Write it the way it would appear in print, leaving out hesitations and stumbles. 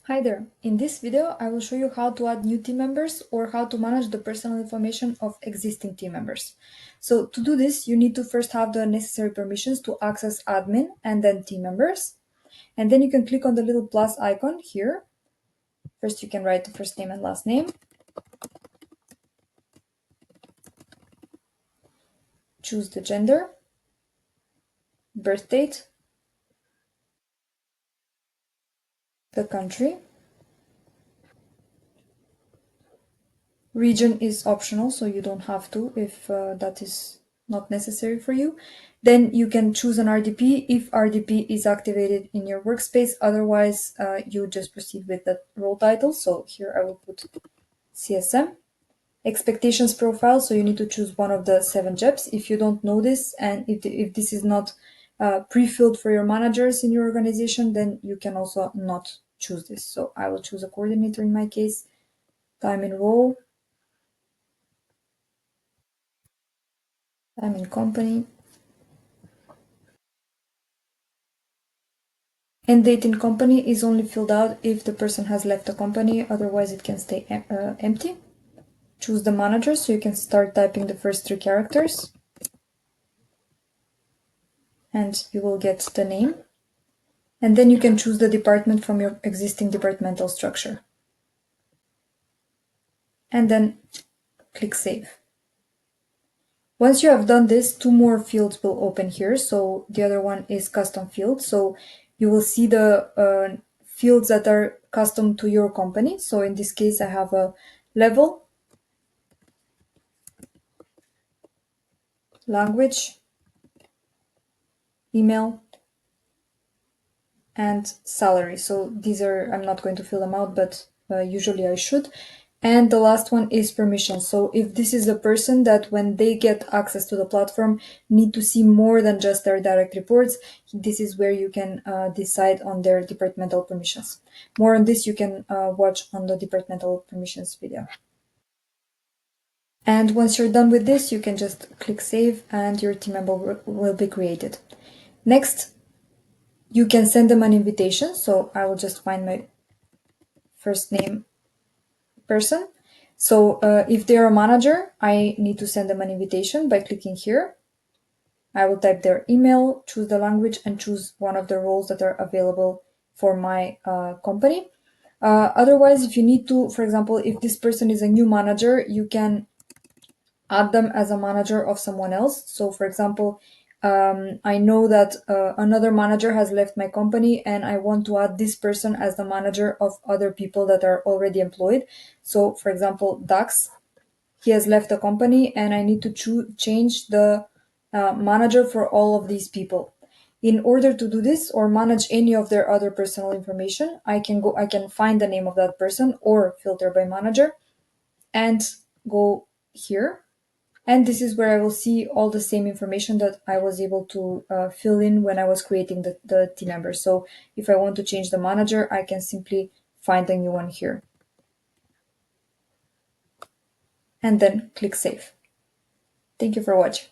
Hi there. In this video, I will show you how to add new team members or how to manage the personal information of existing team members. So to do this, you need to first have the necessary permissions to access admin and then team members. And then you can click on the little plus icon here. First, you can write the first name and last name. Choose the gender, birth date, the country. Region is optional, so you don't have to if that is not necessary for you. Then you can choose an RDP if RDP is activated in your workspace. Otherwise, you just proceed with the role title. So here I will put CSM. Expectations profile, so you need to choose one of the 7 jobs. If you don't know this and if this is not pre-filled for your managers in your organization, then you can also not choose this. So I will choose a coordinator in my case. Time in role. I'm in company. End date in company is only filled out if the person has left the company, otherwise it can stay empty. Choose the manager, so you can start typing the first 3 characters. And you will get the name. And then you can choose the department from your existing departmental structure. And then click Save. Once you have done this, 2 more fields will open here. So the other one is custom field. So you will see the fields that are custom to your company. So in this case, I have a level, language, email, and salary. So these are, I'm not going to fill them out, but usually I should. And the last one is permission. So if this is a person that when they get access to the platform need to see more than just their direct reports, this is where you can decide on their departmental permissions. More on this you can watch on the departmental permissions video. And once you're done with this, you can just click Save and your team member will be created. Next, you can send them an invitation. So I will just find my first name person. So if they're a manager, I need to send them an invitation by clicking here. I will type their email, choose the language, and choose one of the roles that are available for my company. Otherwise, if you need to, for example, if this person is a new manager, you can add them as a manager of someone else. So for example, I know that another manager has left my company and I want to add this person as the manager of other people that are already employed. So for example, Dax, he has left the company and I need to change the manager for all of these people. In order to do this or manage any of their other personal information, I can find the name of that person or filter by manager and go here. And this is where I will see all the same information that I was able to fill in when I was creating the team member. So if I want to change the manager, I can simply find a new one here. And then click Save. Thank you for watching.